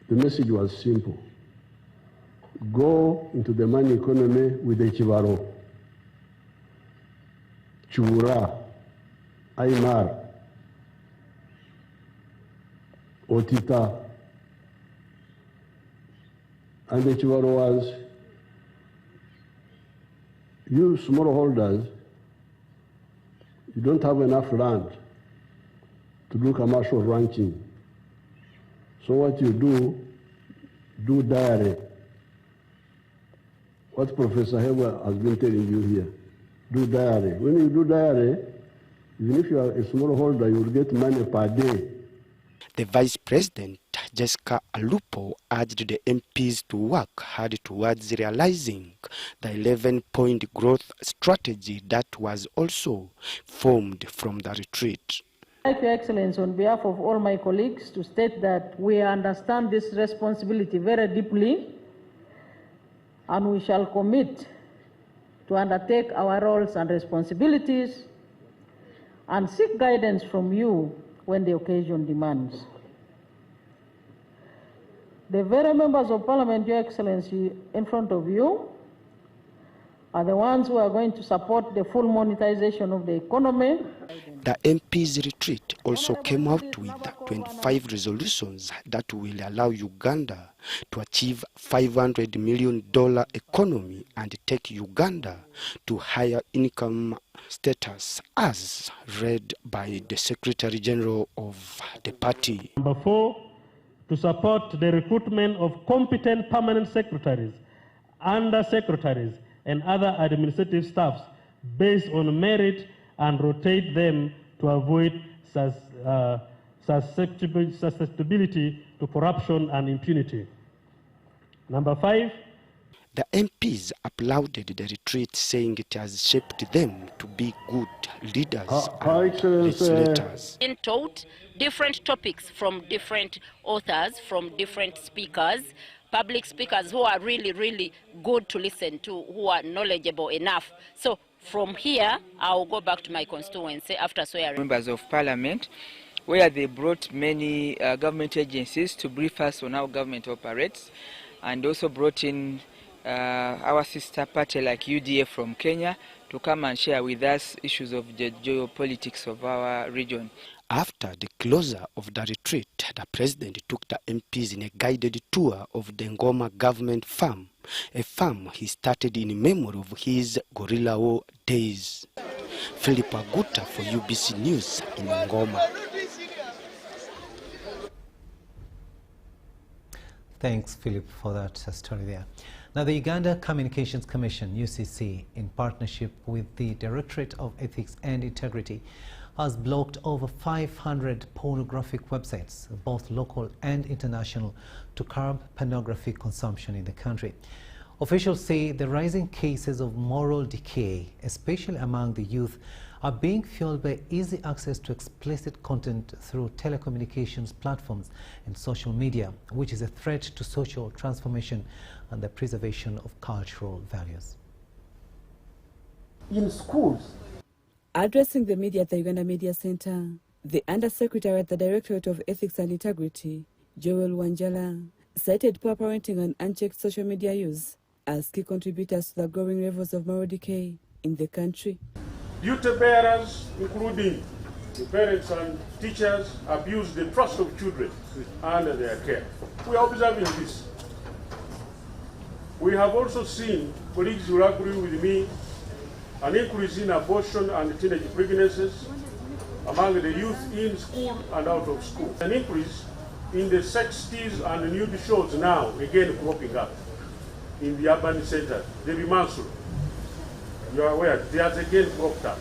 The message was simple. Go into the money economy with the Chivaro, Chura, Aymar, Otita. And the Chivaro was, you smallholders, you don't have enough land to do commercial ranching. So what you do dairy. What Professor Heber has been telling you here. Do dairy. When you do dairy, even if you are a smallholder, you will get money per day. The Vice President, Jessica Alupo, urged the MPs to work hard towards realizing the 11-point growth strategy that was also formed from the retreat. I'd like, Your Excellency, on behalf of all my colleagues, to state that we understand this responsibility very deeply, and we shall commit to undertake our roles and responsibilities and seek guidance from you when the occasion demands. The very members of Parliament, Your Excellency, in front of you are the ones who are going to support the full monetization of the economy. The MP's retreat also came out with 25 resolutions that will allow Uganda to achieve $500 million economy and take Uganda to higher income status, as read by the Secretary General of the party. Number 4, to support the recruitment of competent permanent secretaries, under-secretaries, and other administrative staffs based on merit and rotate them to avoid susceptibility to corruption and impunity. Number 5. The MPs applauded the retreat, saying it has shaped them to be good leaders and legislators. Been taught different topics from different authors, from different speakers, public speakers who are really, really good to listen to, who are knowledgeable enough. So from here, I'll go back to my constituency after swearing. Members of Parliament, where they brought many government agencies to brief us on how government operates, and also brought in our sister party like UDA from Kenya to come and share with us issues of the geopolitics of our region. After the closure of the retreat, the president took the MPs in a guided tour of the Ngoma government farm, a farm he started in memory of his guerrilla war days. Philip Aguta for UBC News in Ngoma. Thanks, Philip, for that story there. Now, the Uganda Communications Commission, UCC, in partnership with the Directorate of Ethics and Integrity, has blocked over 500 pornographic websites, both local and international, to curb pornography consumption in the country. Officials say the rising cases of moral decay, especially among the youth, are being fueled by easy access to explicit content through telecommunications platforms and social media, which is a threat to social transformation and the preservation of cultural values. In schools, addressing the media at the Uganda Media Center, the Undersecretary at the Directorate of Ethics and Integrity, Joel Wanjala, cited poor parenting and unchecked social media use as key contributors to the growing levels of moral decay in the country. Duty bearers, including the parents and teachers, abuse the trust of children under their care. We are observing this. We have also seen, colleagues will agree with me, an increase in abortion and teenage pregnancies among the youth in school and out of school. An increase in the sex and nude shows now again cropping up in the urban centers. The Bimansur, you are aware, they has again cropped up,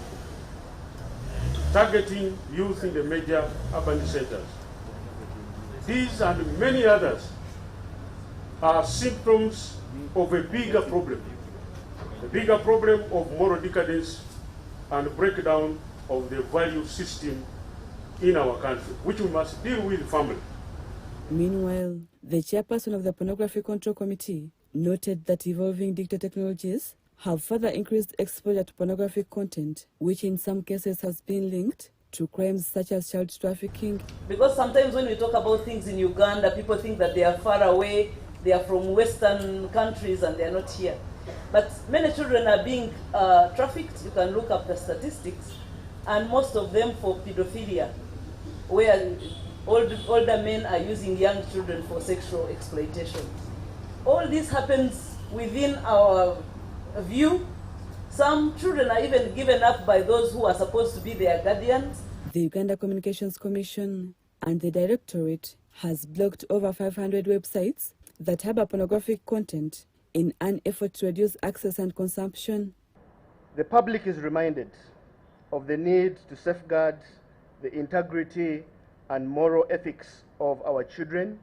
targeting youth in the major urban centers. These and many others are symptoms of a bigger problem. The bigger problem of moral decadence and breakdown of the value system in our country, which we must deal with firmly. Meanwhile, the chairperson of the Pornography Control Committee noted that evolving digital technologies have further increased exposure to pornographic content, which in some cases has been linked to crimes such as child trafficking. Because sometimes when we talk about things in Uganda, people think that they are far away, they are from Western countries and they are not here. But many children are being trafficked. You can look up the statistics, and most of them for pedophilia, where older men are using young children for sexual exploitation. All this happens within our view. Some children are even given up by those who are supposed to be their guardians. The Uganda Communications Commission and the Directorate has blocked over 500 websites that harbor pornographic content in an effort to reduce access and consumption. The public is reminded of the need to safeguard the integrity and moral ethics of our children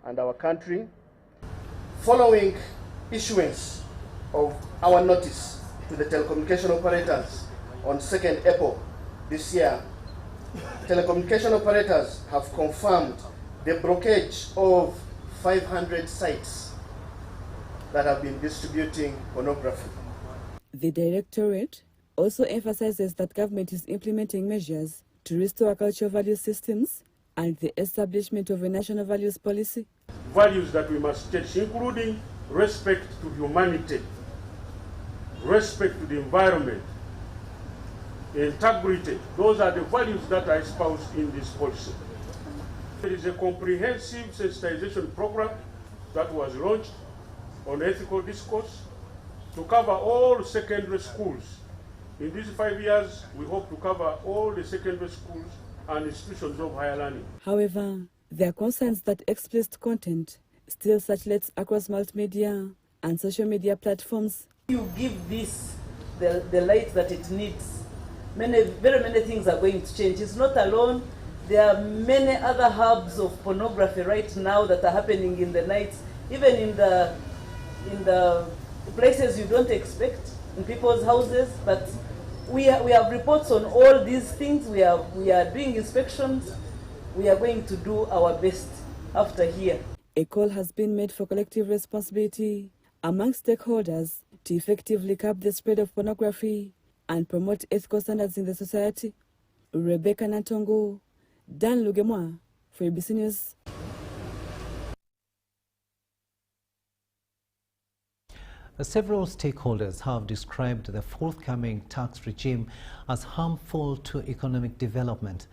and our country. Following issuance of our notice to the telecommunication operators on 2nd April this year, telecommunication operators have confirmed the blockage of 500 sites that have been distributing pornography. The Directorate also emphasizes that government is implementing measures to restore cultural value systems and the establishment of a national values policy. Values that we must teach, including respect to humanity, respect to the environment, integrity. Those are the values that I espouse in this policy. There is a comprehensive sensitization program that was launched on ethical discourse to cover all secondary schools. In these 5 years, we hope to cover all the secondary schools and institutions of higher learning. However, there are concerns that explicit content still circulates across multimedia and social media platforms. You give this the light that it needs, very many things are going to change. It's not alone. There are many other hubs of pornography right now that are happening in the nights, even in the places you don't expect, in people's houses. But we have reports on all these things. We are doing inspections. We are going to do our best after here. A call has been made for collective responsibility among stakeholders to effectively curb the spread of pornography and promote ethical standards in the society. Rebecca Nantongo, Dan Lugemwa for ABC News. Several stakeholders have described the forthcoming tax regime as harmful to economic development.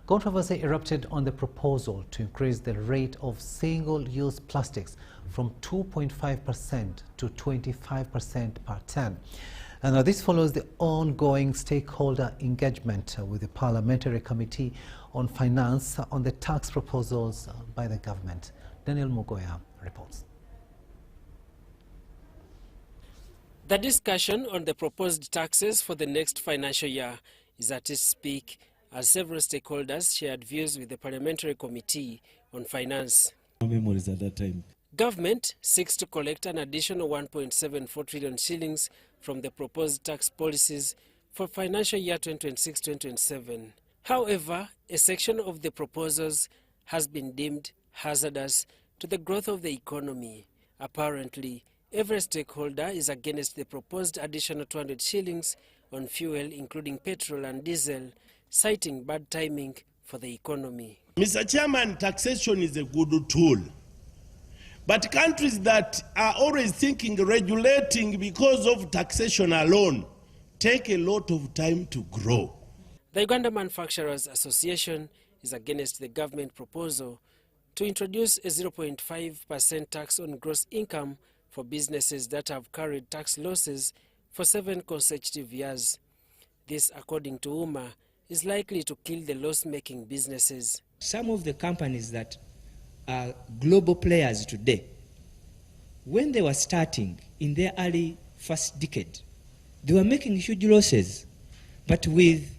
Controversy erupted on the proposal to increase the rate of single-use plastics from 2.5% to 25% per ton. And this follows the ongoing stakeholder engagement with the Parliamentary Committee on Finance on the tax proposals by the government. Daniel Mugoya reports. The discussion on the proposed taxes for the next financial year is at its peak as several stakeholders shared views with the Parliamentary Committee on Finance. Memories at that time. Government seeks to collect an additional 1.74 trillion shillings from the proposed tax policies for financial year 2026-2027. However, a section of the proposals has been deemed hazardous to the growth of the economy. Apparently, every stakeholder is against the proposed additional 200 shillings on fuel, including petrol and diesel, citing bad timing for the economy. Mr. Chairman, taxation is a good tool. But countries that are always thinking regulating because of taxation alone take a lot of time to grow. The Uganda Manufacturers Association is against the government proposal to introduce a 0.5% tax on gross income for businesses that have carried tax losses for 7 consecutive years. This, according to UMA, is likely to kill the loss-making businesses. Some of the companies that are global players today, when they were starting in their early first decade, they were making huge losses, but with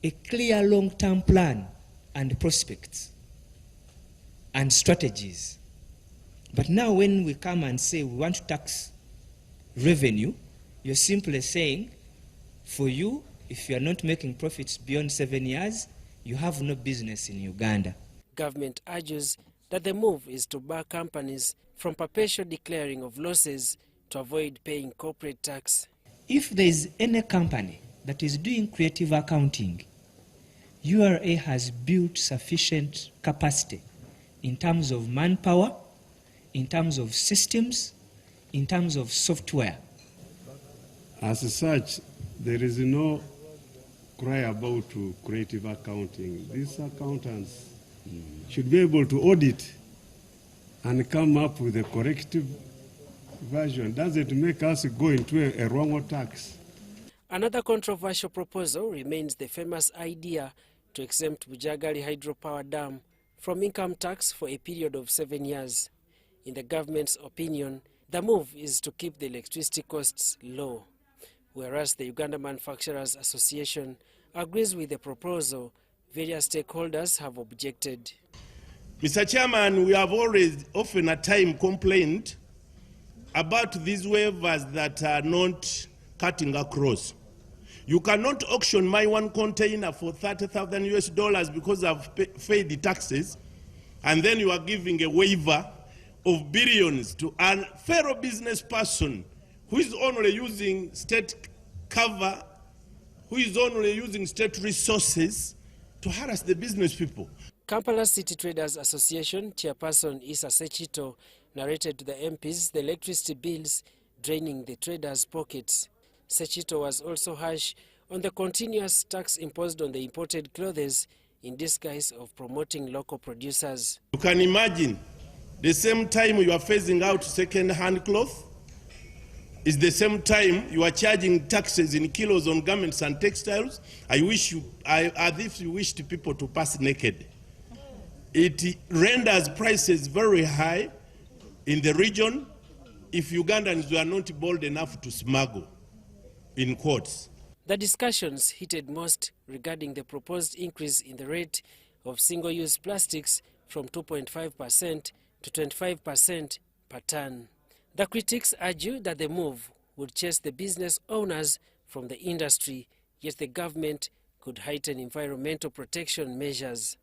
a clear long-term plan and prospects and strategies. But now when we come and say we want to tax revenue, you're simply saying, for you, if you are not making profits beyond 7 years, you have no business in Uganda. Government urges that the move is to bar companies from perpetual declaring of losses to avoid paying corporate tax. If there is any company that is doing creative accounting, URA has built sufficient capacity in terms of manpower, in terms of systems, in terms of software. As such, there is no cry about creative accounting. These accountants should be able to audit and come up with a corrective version. Does it make us go into a wrong tax? Another controversial proposal remains the famous idea to exempt Bujagali hydropower dam from income tax for a period of 7 years. In the government's opinion, the move is to keep the electricity costs low, whereas the Uganda Manufacturers Association agrees with the proposal. Various stakeholders have objected. Mr. Chairman, we have always often at time complained about these waivers that are not cutting across. You cannot auction my one container for $30,000 because I've paid the taxes, and then you are giving a waiver of billions to a fellow business person who is only using state cover, who is only using state resources to harass the business people. Kampala City Traders Association chairperson Issa Sechito narrated to the MPs the electricity bills draining the traders' pockets. Sechito was also harsh on the continuous tax imposed on the imported clothes in disguise of promoting local producers. You can imagine the same time you are phasing out second-hand cloth is the same time you are charging taxes in kilos on garments and textiles. As if you wished people to pass naked. It renders prices very high in the region if Ugandans were not bold enough to smuggle, in quotes. The discussions heated most regarding the proposed increase in the rate of single-use plastics from 2.5% to 25% per ton. The critics argue that the move would chase the business owners from the industry, yet the government could heighten environmental protection measures.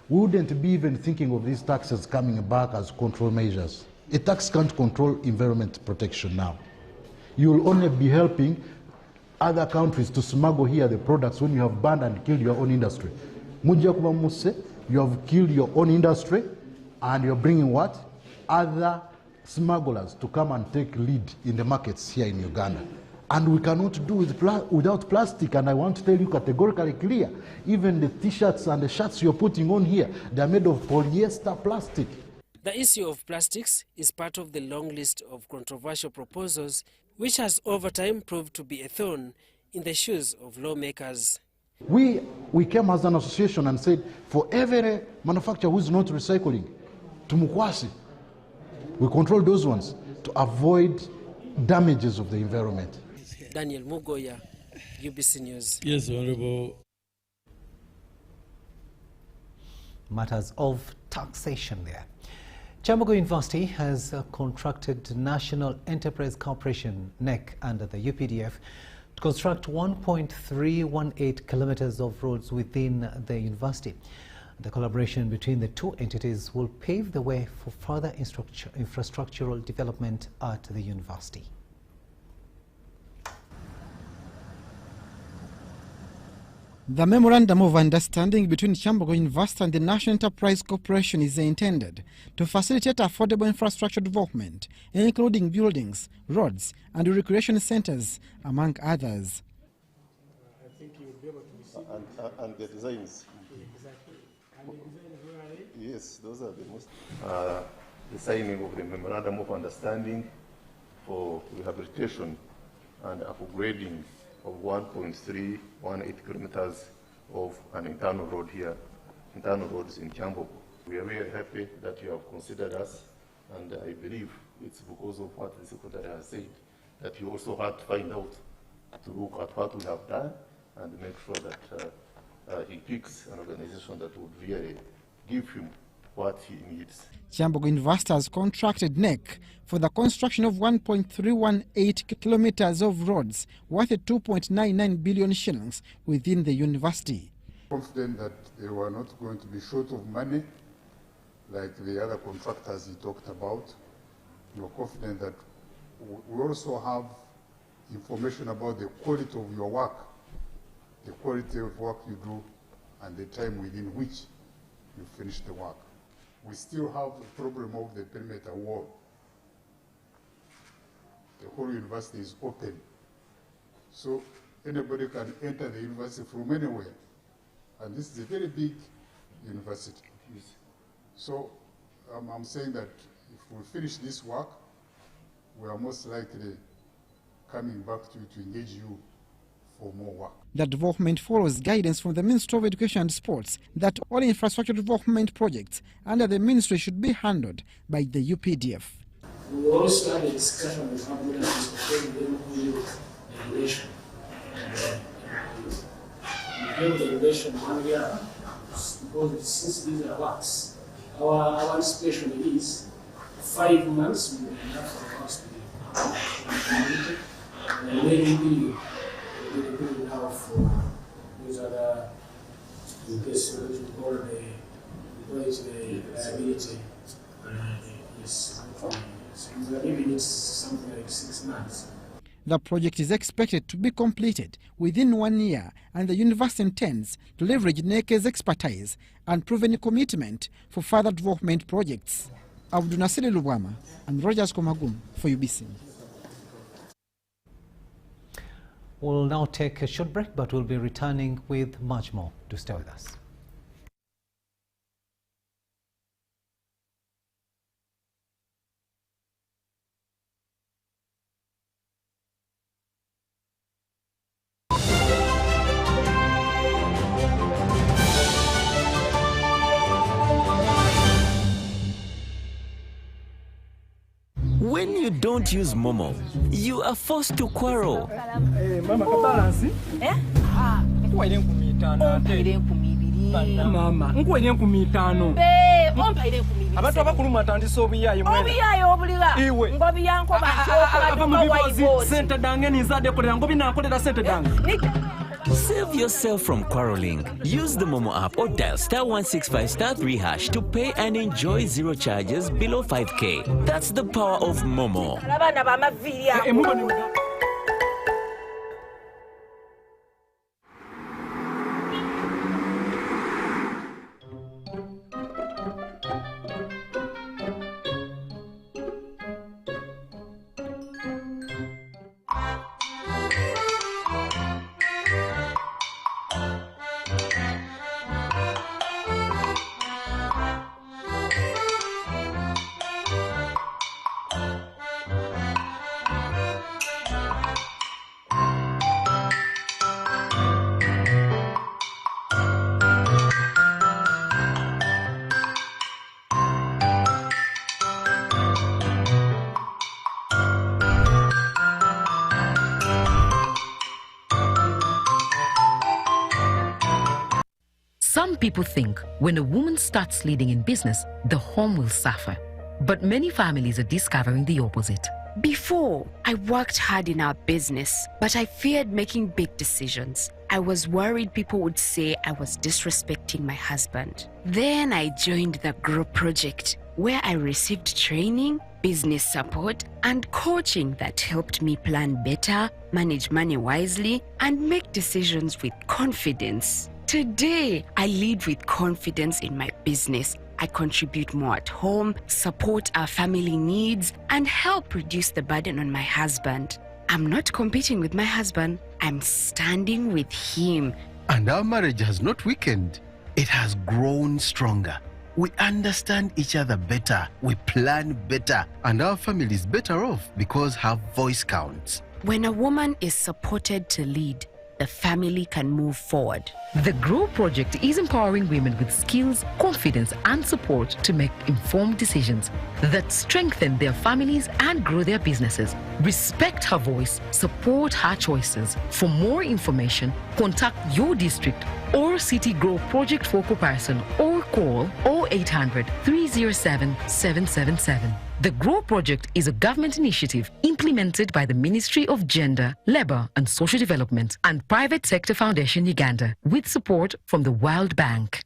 We wouldn't be even thinking of these taxes coming back as control measures. A tax can't control environment protection now. You will only be helping other countries to smuggle here the products when you have banned and killed your own industry. You have killed your own industry, and you're bringing what? Other smugglers to come and take lead in the markets here in Uganda. And we cannot do it without plastic, and I want to tell you categorically clear, even the t-shirts and the shirts you're putting on here, they're made of polyester plastic. The issue of plastics is part of the long list of controversial proposals, which has over time proved to be a thorn in the shoes of lawmakers. We came as an association and said, for every manufacturer who's not recycling, tumukwasi, we control those ones to avoid damages of the environment. Daniel Mugoya, UBC News. Yes, Honorable. Matters of taxation there. Chambogo University has contracted National Enterprise Corporation, NEC, under the UPDF to construct 1.318 kilometers of roads within the university. The collaboration between the two entities will pave the way for further infrastructural development at the university. The Memorandum of Understanding between Chambogo University and the National Enterprise Corporation is intended to facilitate affordable infrastructure development, including buildings, roads, and recreation centers, among others. I think you will be able to see and the designs. Exactly. And the designs, where are they? Yes, those are the most. The signing of the Memorandum of Understanding for rehabilitation and upgrading of 1.318 kilometers of an internal road here, internal roads in Chambogo. We are very happy that you have considered us, and I believe it's because of what the Secretary has said that you also had to find out, to look at what we have done and make sure that he picks an organization that would really give him what he needs. Chambogo University has contracted NEC for the construction of 1.318 kilometers of roads worth 2.99 billion shillings within the university. Confident that they were not going to be short of money like the other contractors he talked about. We are confident that we also have information about the quality of your work, the quality of work you do, and the time within which you finish the work. We still have the problem of the perimeter wall. The whole university is open, so anybody can enter the university from anywhere. And this is a very big university. So I'm saying that if we finish this work, we are most likely coming back to engage you for more work. The development follows guidance from the Ministry of Education and Sports that all infrastructure development projects under the ministry should be handled by the UPDF. We also had a discussion with ambulance concerning the regulation. The regulation area, because since these are works, our anticipation is 5 months will be enough for us to be completed, and then we will be now for those other, in case we call the liability. Yes, so maybe it's something like 6 months. The project is expected to be completed within 1 year, and the university intends to leverage NEC's expertise and proven commitment for further development projects. Abdunasiri Lubwama and Rogers Komagum for UBC. We'll now take a short break, but we'll be returning with much more. Do stay with us. When you don't use Momo, you are forced to quarrel. Mama, balance? Eh? Ah, nkuwaire 15. Mama, nkuwaire 15. Ompaire 15. Abantu abakulu atandise obuyayi mwene. Obuyayi obuliwa. Iwe. Ngobi yanko bantu sente dange ninzade kolera ngobi nakolera sente dange. Save yourself from quarreling. Use the Momo app or dial *165*3# to pay and enjoy zero charges below 5K. That's the power of Momo. Some people think when a woman starts leading in business, the home will suffer. But many families are discovering the opposite. Before, I worked hard in our business, but I feared making big decisions. I was worried people would say I was disrespecting my husband. Then I joined the Grow project, where I received training, business support, and coaching that helped me plan better, manage money wisely, and make decisions with confidence. Today, I lead with confidence in my business. I contribute more at home, support our family needs, and help reduce the burden on my husband. I'm not competing with my husband, I'm standing with him. And our marriage has not weakened. It has grown stronger. We understand each other better, we plan better, and our family is better off because her voice counts. When a woman is supported to lead, the family can move forward. The Grow Project is empowering women with skills, confidence, and support to make informed decisions that strengthen their families and grow their businesses. Respect her voice, support her choices. For more information, contact your district or City Grow Project focal person or call 0800 307 777. The Grow Project is a government initiative implemented by the Ministry of Gender, Labour and Social Development and Private Sector Foundation Uganda with support from the World Bank.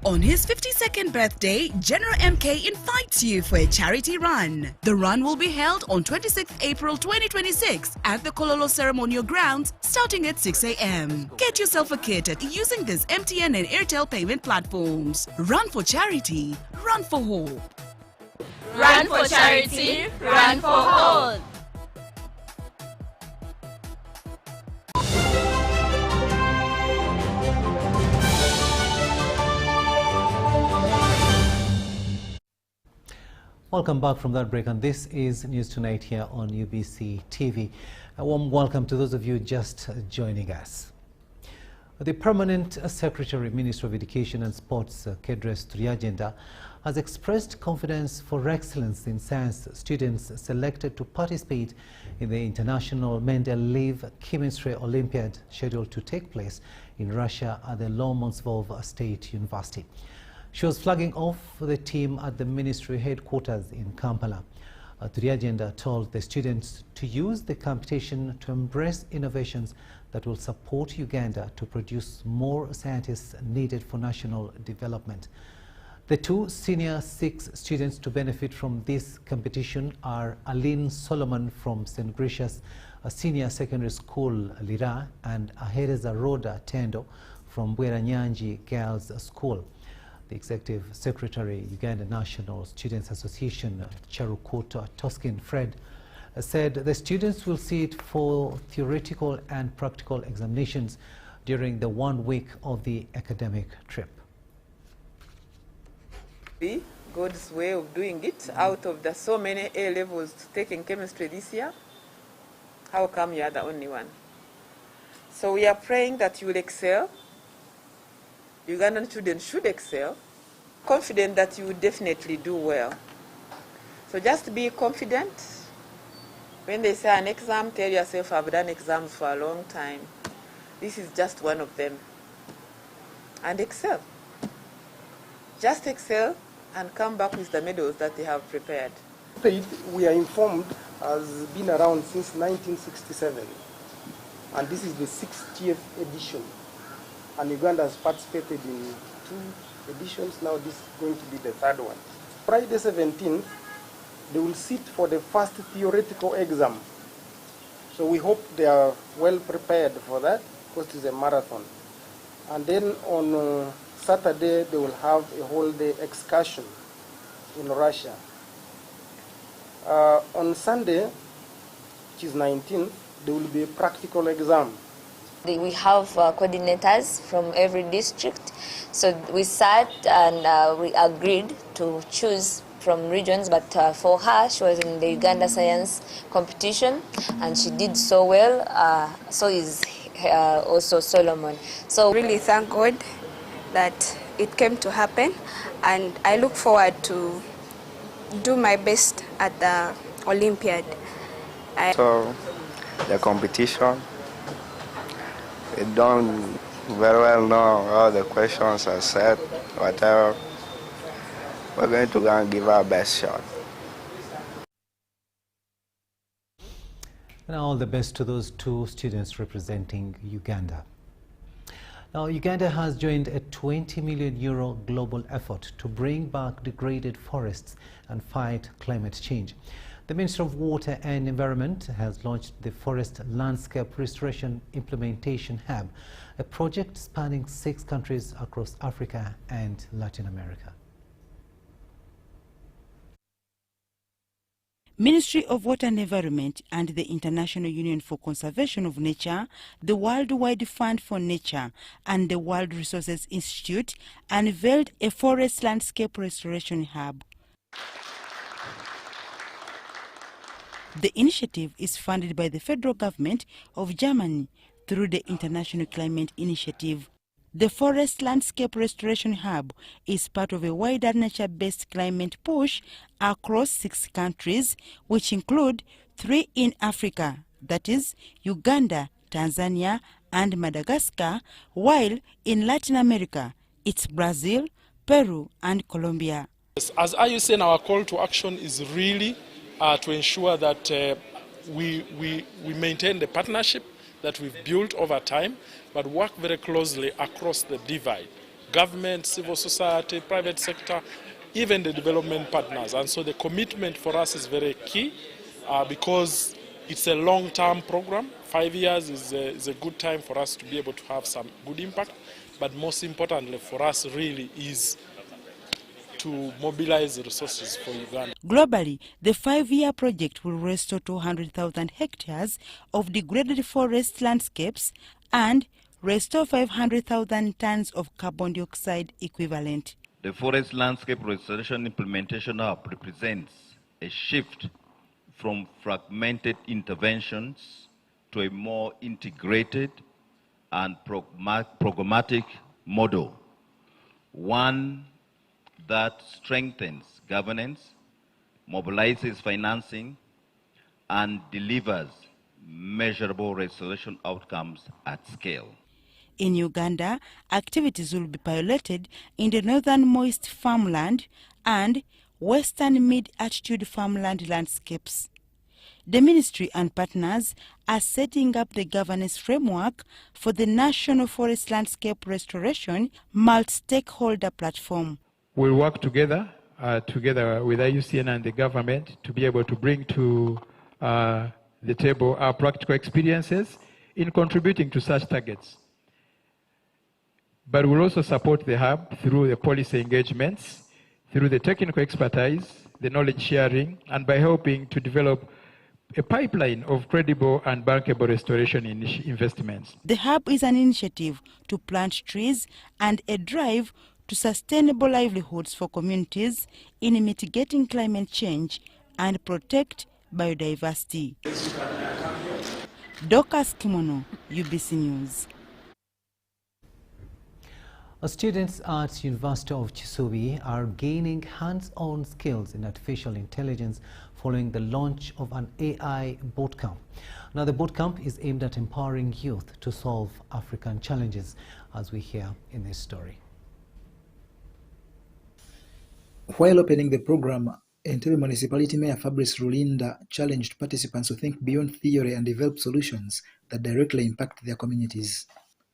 On his 52nd birthday, General MK invites you for a charity run. The run will be held on 26th April 2026 at the Kololo Ceremonial Grounds starting at 6 a.m. Get yourself a kit using these MTN and Airtel payment platforms. Run for charity, run for hope. Run for charity, run for hope. Welcome back from that break, and this is News Tonight here on UBC TV. A warm welcome to those of you just joining us. The Permanent Secretary, Ministry of Education and Sports, Kedres Triagenda, has expressed confidence for excellence in science students selected to participate in the International Mendeleev Chemistry Olympiad scheduled to take place in Russia at the Lomonosov State University. She was flagging off the team at the ministry headquarters in Kampala. Triagenda told the students to use the competition to embrace innovations that will support Uganda to produce more scientists needed for national development. The two senior 6 students to benefit from this competition are Aline Solomon from St. Gracious Senior Secondary School, Lira, and Ahereza Roda Tendo from Bweranyanji Girls School. The Executive Secretary, Uganda National Students Association, Charukoto Toskin Fred, said the students will sit for theoretical and practical examinations during the 1 week of the academic trip. God's way of doing it. Out of the so many A levels taking chemistry this year, how come you are the only one? So we are praying that you will excel. Ugandan students should excel. Confident that you will definitely do well. So just be confident. When they say an exam, tell yourself, I've done exams for a long time. This is just one of them. And excel. Just excel and come back with the medals that they have prepared. We are informed has been around since 1967, and this is the 60th edition. And Uganda has participated in 2 editions. Now this is going to be the 3rd one. Friday 17th, they will sit for the first theoretical exam. So we hope they are well prepared for that, because it's a marathon. And then on Saturday, they will have a whole day excursion in Russia. On Sunday, which is 19th, there will be a practical exam. We have coordinators from every district, so we sat and we agreed to choose from regions, but for her, she was in the Uganda Science competition and she did so well, so is also Solomon. So really thank God that it came to happen, and I look forward to do my best at the Olympiad. So the competition, we don't very well know how the questions are set, whatever. We're going to go and give our best shot. And all the best to those 2 students representing Uganda. Now, Uganda has joined a €20 million global effort to bring back degraded forests and fight climate change. The Ministry of Water and Environment has launched the Forest Landscape Restoration Implementation Hub, a project spanning 6 countries across Africa and Latin America. Ministry of Water and Environment and the International Union for Conservation of Nature, the Worldwide Fund for Nature and the World Resources Institute unveiled a forest landscape restoration hub. The initiative is funded by the federal government of Germany through the International Climate Initiative. The Forest Landscape Restoration Hub is part of a wider nature-based climate push across 6 countries, which include 3 in Africa, that is Uganda, Tanzania, and Madagascar, while in Latin America, it's Brazil, Peru, and Colombia. As IUCN, our call to action is really to ensure that we maintain the partnership that we've built over time, but work very closely across the divide government, civil society, private sector, even the development partners. And so the commitment for us is very key because it's a long-term program. 5 years is a good time for us to be able to have some good impact. But most importantly for us really is to mobilize the resources for Uganda. Globally, the 5-year project will restore 200,000 hectares of degraded forest landscapes and restore 500,000 tons of carbon dioxide equivalent. The Forest Landscape Restoration Implementation Hub represents a shift from fragmented interventions to a more integrated and programmatic model, one that strengthens governance, mobilizes financing, and delivers measurable restoration outcomes at scale. In Uganda, activities will be piloted in the northern moist farmland and western mid-altitude farmland landscapes. The ministry and partners are setting up the governance framework for the National Forest Landscape Restoration multi-stakeholder platform. We'll work together with IUCN and the government to be able to bring to the table our practical experiences in contributing to such targets. But we'll also support the hub through the policy engagements, through the technical expertise, the knowledge sharing, and by helping to develop a pipeline of credible and bankable restoration investments. The hub is an initiative to plant trees and a drive to sustainable livelihoods for communities in mitigating climate change and protect biodiversity. Dorcas Kimono, UBC News. Students at University of Kisubi are gaining hands-on skills in artificial intelligence following the launch of an AI bootcamp. Now, the bootcamp is aimed at empowering youth to solve African challenges, as we hear in this story. While opening the program, Entebbe Municipality Mayor Fabrice Rulinda challenged participants to think beyond theory and develop solutions that directly impact their communities.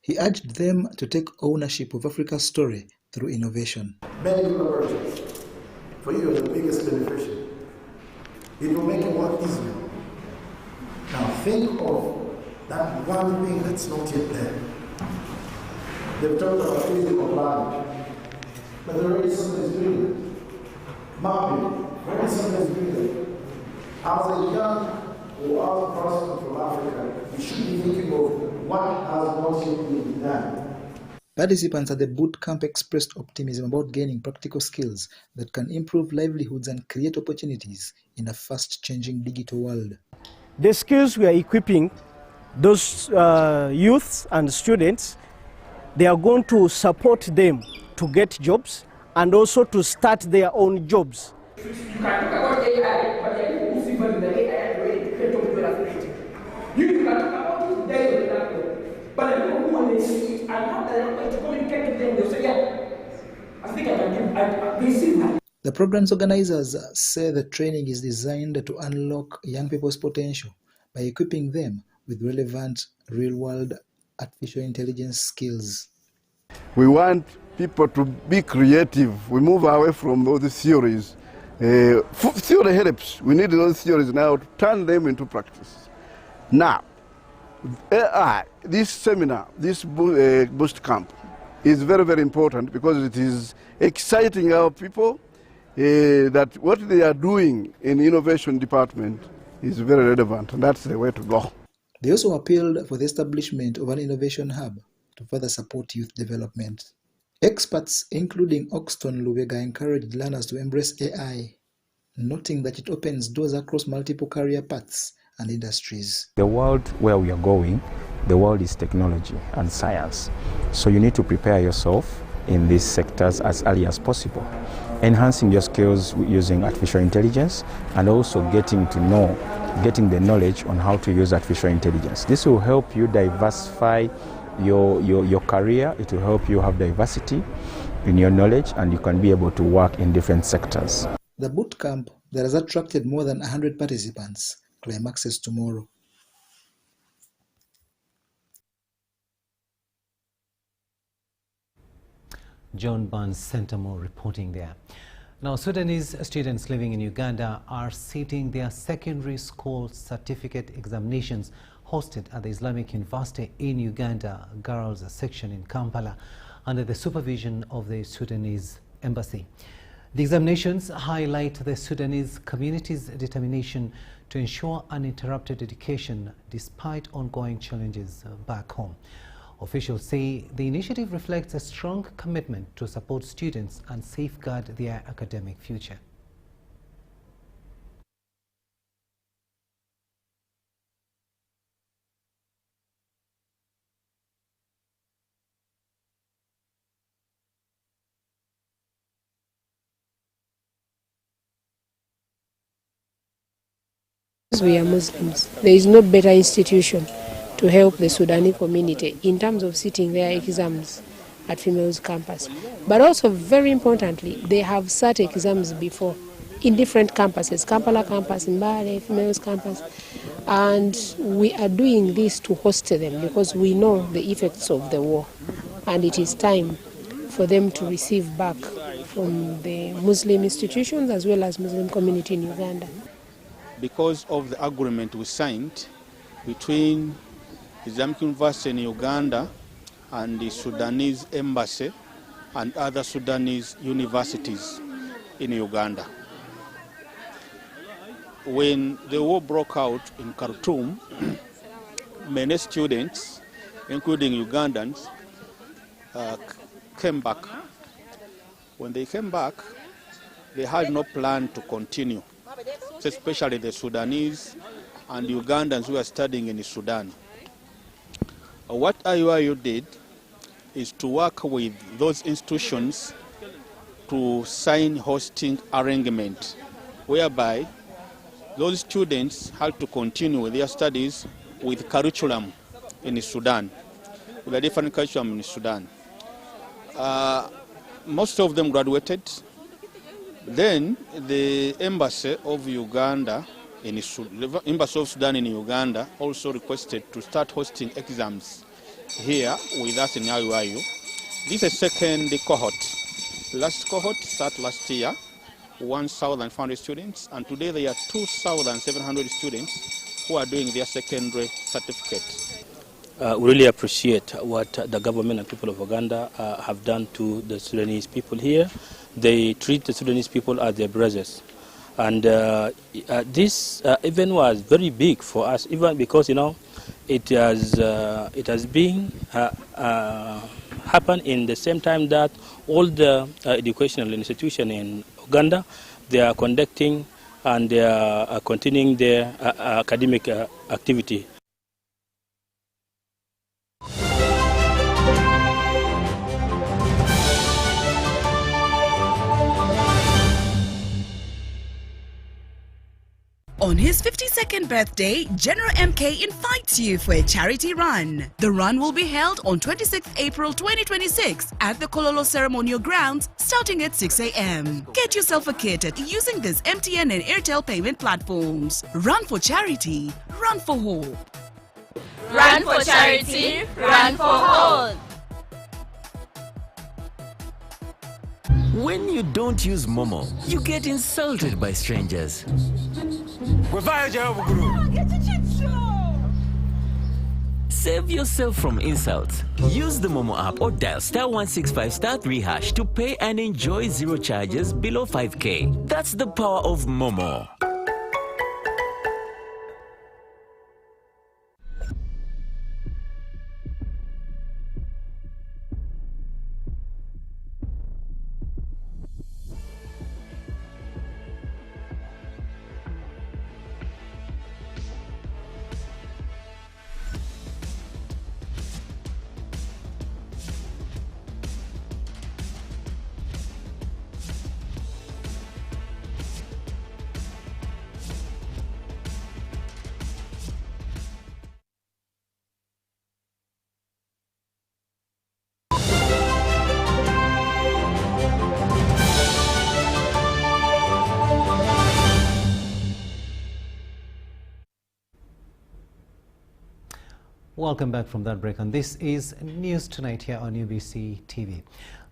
He urged them to take ownership of Africa's story through innovation. Many collaborations. For you, are the biggest beneficiary. It will make your work easier. Now think of that one thing that's not yet there. They've talked about physical planning, but there already somebody's doing it. Mapping, already somebody's doing it. As a young or as a person from Africa, you should be thinking of what has not yet been done. Participants at the boot camp expressed optimism about gaining practical skills that can improve livelihoods and create opportunities in a fast-changing digital world. The skills we are equipping those youths and students, they are going to support them to get jobs and also to start their own jobs. You can talk about AI, but you see what the AI you can talk about today, but I don't want to see it. I'm not going to communicate with them. They say, yeah, I think I can give. They see that. The program's organizers say the training is designed to unlock young people's potential by equipping them with relevant real-world artificial intelligence skills. We want people to be creative. We move away from all the theories. Theory helps. We need those theories now to turn them into practice. Now, AI, this seminar, this boost camp is very, very important because it is exciting our people that what they are doing in the innovation department is very relevant, and that's the way to go. They also appealed for the establishment of an innovation hub to further support youth development. Experts, including Oxton Lubega, encouraged learners to embrace AI, noting that it opens doors across multiple career paths and industries. The world where we are going, the world is technology and science. So you need to prepare yourself in these sectors as early as possible, enhancing your skills using artificial intelligence and also getting the knowledge on how to use artificial intelligence. This will help you diversify your career. It will help you have diversity in your knowledge, and you can be able to work in different sectors. The boot camp that has attracted more than 100 participants climaxes tomorrow. John Barnes Centamo reporting there. Now, Sudanese students living in Uganda are sitting their secondary school certificate examinations hosted at the Islamic University in Uganda Girls Section in Kampala under the supervision of the Sudanese embassy. The examinations highlight the Sudanese community's determination to ensure uninterrupted education despite ongoing challenges back home. Officials say the initiative reflects a strong commitment to support students and safeguard their academic future. We are Muslims. There is no better institution to help the Sudanese community in terms of sitting their exams at females campus. But also, very importantly, they have sat exams before in different campuses, Kampala campus, Mbale, females campus. And we are doing this to host them because we know the effects of the war. And it is time for them to receive back from the Muslim institutions as well as Muslim community in Uganda. Because of the agreement we signed between Islamic University in Uganda and the Sudanese embassy and other Sudanese universities in Uganda. When the war broke out in Khartoum, many students, including Ugandans, came back. When they came back, they had no plan to continue, especially the Sudanese and Ugandans who are studying in Sudan. What IUIU did is to work with those institutions to sign hosting arrangement, whereby those students had to continue their studies with curriculum in Sudan, with a different curriculum in Sudan. Most of them graduated. Then the embassy of Uganda, the embassy of Sudan in Uganda also requested to start hosting exams here with us in IUIU. This is a second cohort. Last cohort started last year, 1,500 students, and today there are 2,700 students who are doing their secondary certificate. We really appreciate what the government and people of Uganda have done to the Sudanese people here. They treat the Sudanese people as their brothers. And this event was very big for us, even because, it has been happened in the same time that all the educational institutions in Uganda, they are conducting and they are continuing their academic activity. On his 52nd birthday, General MK invites you for a charity run. The run will be held on 26th April 2026 at the Kololo Ceremonial Grounds starting at 6 a.m. Get yourself a kit using these MTN and Airtel payment platforms. Run for charity, run for hope. Run for charity, run for hope. When you don't use Momo, you get insulted by strangers. Save yourself from insults. Use the Momo app or dial *165*3# to pay and enjoy zero charges below 5K. That's the power of Momo. Welcome back from that break, and this is News Tonight here on UBC TV.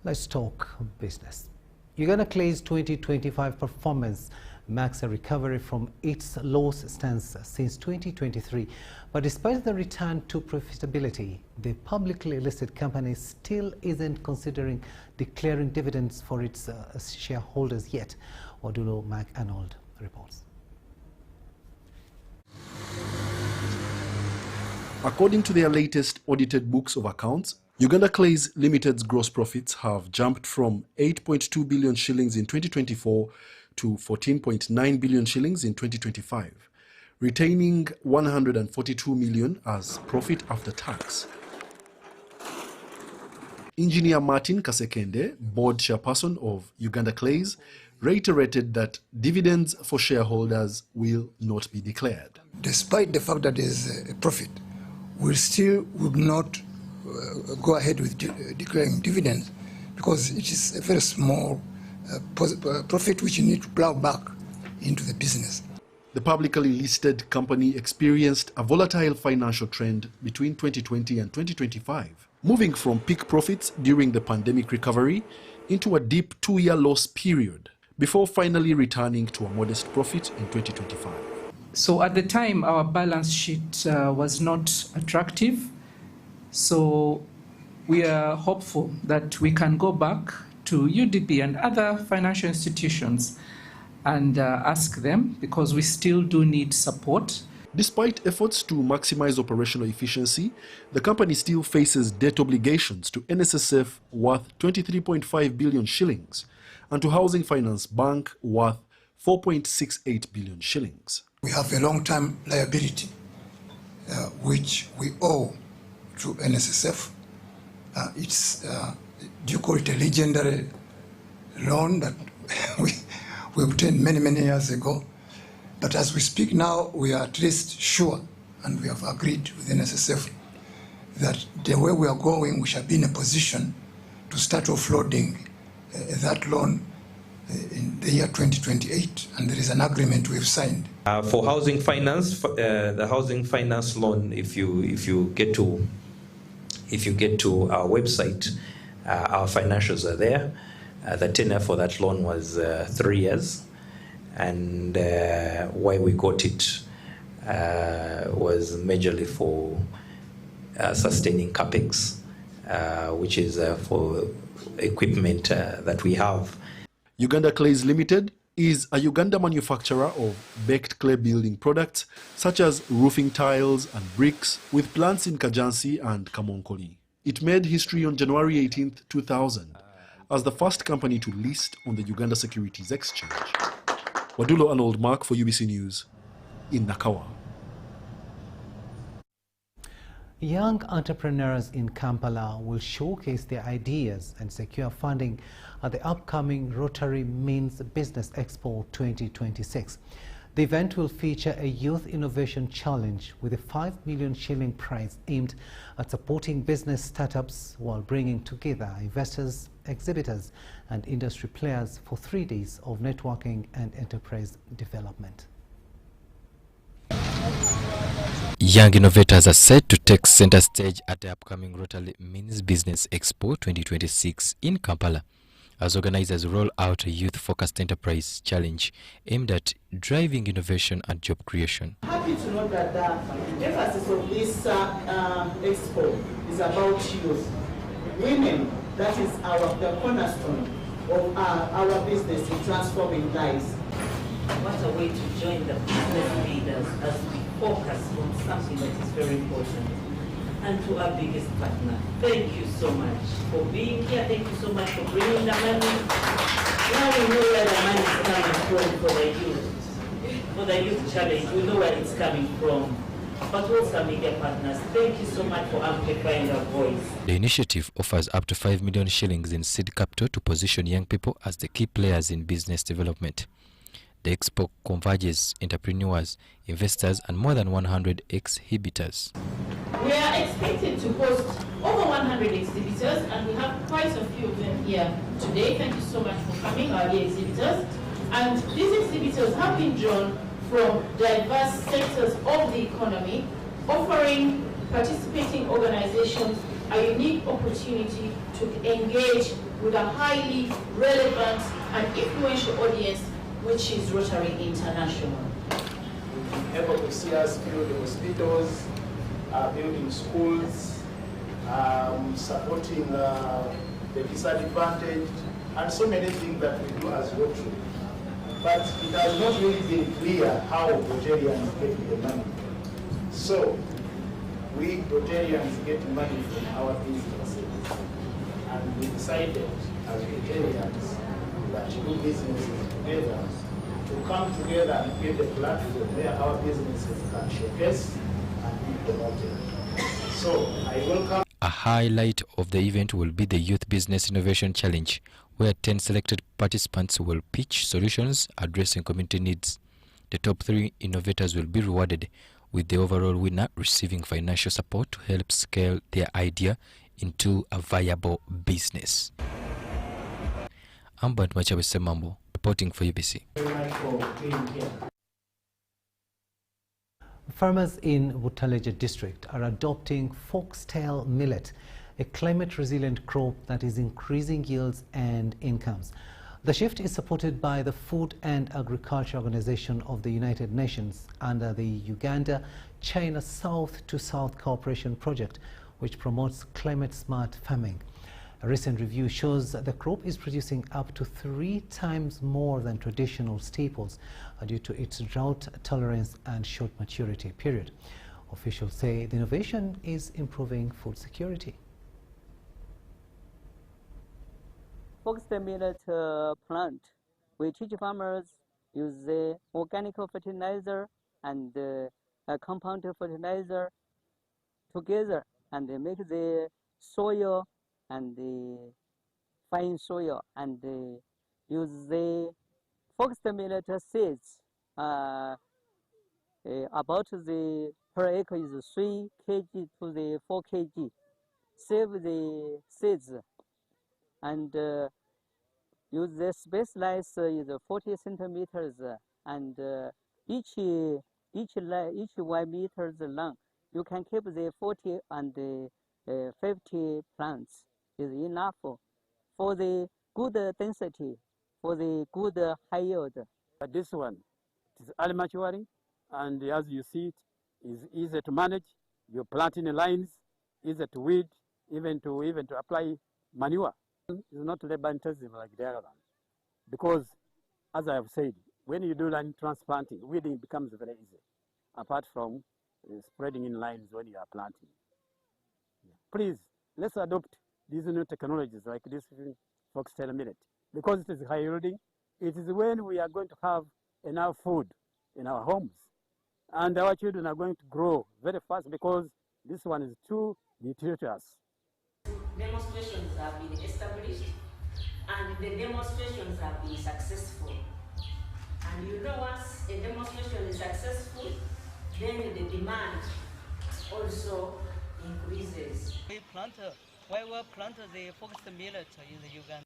Let's talk business. Uganda Clay's 2025 performance marks a recovery from its lowest stance since 2023. But despite the return to profitability, the publicly listed company still isn't considering declaring dividends for its shareholders yet. Odulo McArnold reports. According to their latest audited books of accounts, Uganda Clays Limited's gross profits have jumped from 8.2 billion shillings in 2024 to 14.9 billion shillings in 2025, retaining 142 million as profit after tax. Engineer Martin Kasekende, board chairperson of Uganda Clays, reiterated that dividends for shareholders will not be declared. Despite the fact that there is a profit, we still would not go ahead with declaring dividends because it is a very small profit which you need to plow back into the business. The publicly listed company experienced a volatile financial trend between 2020 and 2025, moving from peak profits during the pandemic recovery into a deep 2-year loss period before finally returning to a modest profit in 2025. So at the time, our balance sheet was not attractive. So we are hopeful that we can go back to UDP and other financial institutions and ask them, because we still do need support. Despite efforts to maximize operational efficiency, the company still faces debt obligations to NSSF worth 23.5 billion shillings and to Housing Finance Bank worth 4.68 billion shillings. We have a long-term liability which we owe to NSSF. It's, do you call it a legendary loan that we obtained many years ago? But as we speak now, we are at least sure, and we have agreed with NSSF, that the way we are going, we shall be in a position to start offloading that loan in the year 2028, and there is an agreement we've signed. For housing finance, the housing finance loan, if you get to our website, our financials are there. The tenure for that loan was 3 years, and why we got it was majorly for sustaining capex, which is for equipment that we have. Uganda Clays Limited is a Uganda manufacturer of baked clay building products such as roofing tiles and bricks, with plants in Kajansi and Kamonkoli. It made history on January 18, 2000 as the first company to list on the Uganda Securities Exchange. Wadulo Arnold Mark for UBC News in Nakawa. Young entrepreneurs in Kampala will showcase their ideas and secure funding at the upcoming Rotary Means Business Expo 2026. The event will feature a Youth Innovation Challenge with a 5 million shilling prize aimed at supporting business startups while bringing together investors, exhibitors and industry players for 3 days of networking and enterprise development. Young innovators are set to take center stage at the upcoming Rotary Means Business Expo 2026 in Kampala, as organizers roll out a youth-focused enterprise challenge aimed at driving innovation and job creation. Happy to know that the emphasis of this expo is about youth. Women, that is the cornerstone of our business in transforming lives. What a way to join the business leaders as we focus on something that is very important. And to our biggest partner, thank you so much for being here. Thank you so much for bringing the money. Now we know where the money is coming from for the youth. For the youth challenge, we know where it's coming from. But also media partners, thank you so much for amplifying our voice. The initiative offers up to 5 million shillings in seed capital to position young people as the key players in business development. The expo converges entrepreneurs, investors and more than 100 exhibitors. We are expected to host over 100 exhibitors, and we have quite a few of them here today. Thank you so much for coming, our dear exhibitors. And these exhibitors have been drawn from diverse sectors of the economy, offering participating organizations a unique opportunity to engage with a highly relevant and influential audience, which is Rotary International. You've been able to see us build hospitals, building schools, supporting the disadvantaged, and so many things that we do as Rotary. But it has not really been clear how Rotarians get the money. So, we Rotarians get money from our businesses, and we decided as Rotarians that to do businesses together, to come together and create a platform where our businesses can showcase and be promoted. So I welcome. A highlight of the event will be the Youth Business Innovation Challenge, where 10 selected participants will pitch solutions addressing community needs. The top 3 innovators will be rewarded, with the overall winner receiving financial support to help scale their idea into a viable business. I'm Bant Machawe Semambo, reporting for UBC. Farmers in Butaleja district are adopting foxtail millet, a climate-resilient crop that is increasing yields and incomes. The shift is supported by the Food and Agriculture Organization of the United Nations under the Uganda-China South-to-South Cooperation Project, which promotes climate-smart farming. A recent review shows that the crop is producing up to 3 times more than traditional staples due to its drought tolerance and short maturity period. Officials say the innovation is improving food security. Foxtail millet plant, we teach farmers use the organic fertilizer and compound fertilizer together and they make the soil and the fine soil and use the foxtail millet seeds. About the per acre is 3 kg to the 4 kg. Save the seeds and use the space slice is 40 centimeters and each 1 meter long. You can keep the 40 and 50 plants is enough for the good density, for the good high yield. But this one is early maturing, and as you see it is easy to manage. You plant in the lines, easy to weed, even to apply manure. It's not labor intensive like the other one, because as I have said, when you do line transplanting, weeding becomes very easy, apart from spreading in lines when you are planting. Please, let's adopt these new technologies like this foxtail millet, because it is high yielding. It is when we are going to have enough food in our homes, and our children are going to grow very fast because this one is too nutritious. Demonstrations have been established, and the demonstrations have been successful. And you know, once a demonstration is successful, then the demand also increases. We plant the foxtail millet in the Uganda.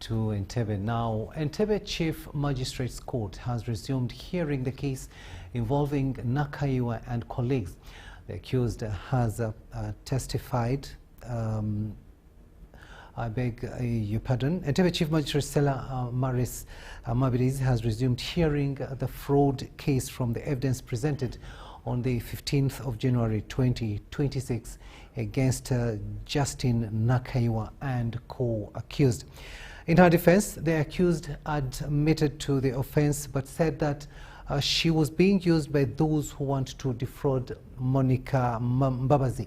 To Entebbe now. Entebbe Chief Magistrates Court has resumed hearing the case involving Nakaiwa and colleagues. The accused has testified. I beg your pardon. Entebbe Chief Magistrate Stella Maris Mabiriz has resumed hearing the fraud case from the evidence presented on the 15th of January 2026 against Justin Nakaiwa and co-accused. In her defense, the accused admitted to the offense but said that she was being used by those who want to defraud Monica Mbabazi.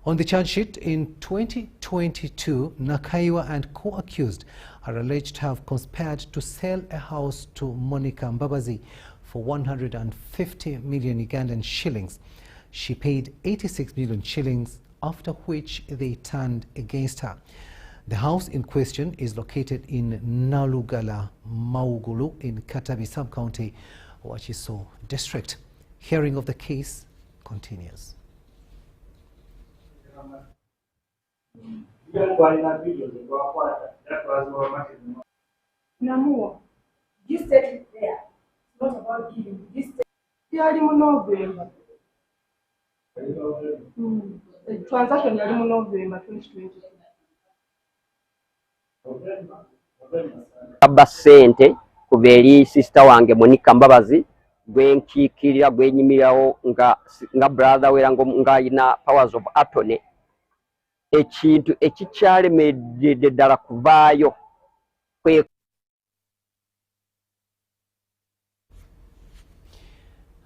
On the charge sheet in 2022, Nakaiwa and co-accused are alleged to have conspired to sell a house to Monica Mbabazi for 150 million Ugandan shillings. She paid 86 million shillings, after which they turned against her. The house in question is located in Nalugala, Maugulu in Katabi sub-county, Wachiso district. Hearing of the case continues. Namua, just take it there. It's not about giving. Just take it. Transaction yali mu November 2020. Abba ssente kuva eri sister wange Monica Mbabazi gwenkiikirira gwenyimirawo nga brother we nga alina powers of attorney ekintu ekikyalemedde ddala kuvaayo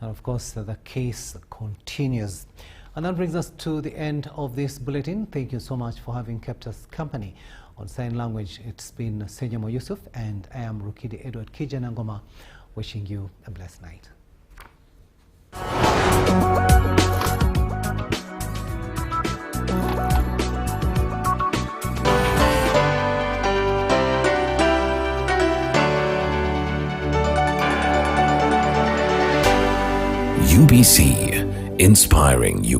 And of course, the case continues. And that brings us to the end of this bulletin. Thank you so much for having kept us company. On sign language, it's been Senyamo Yusuf, and I am Rukidi Edward Kijanangoma, wishing you a blessed night. UBC, inspiring you.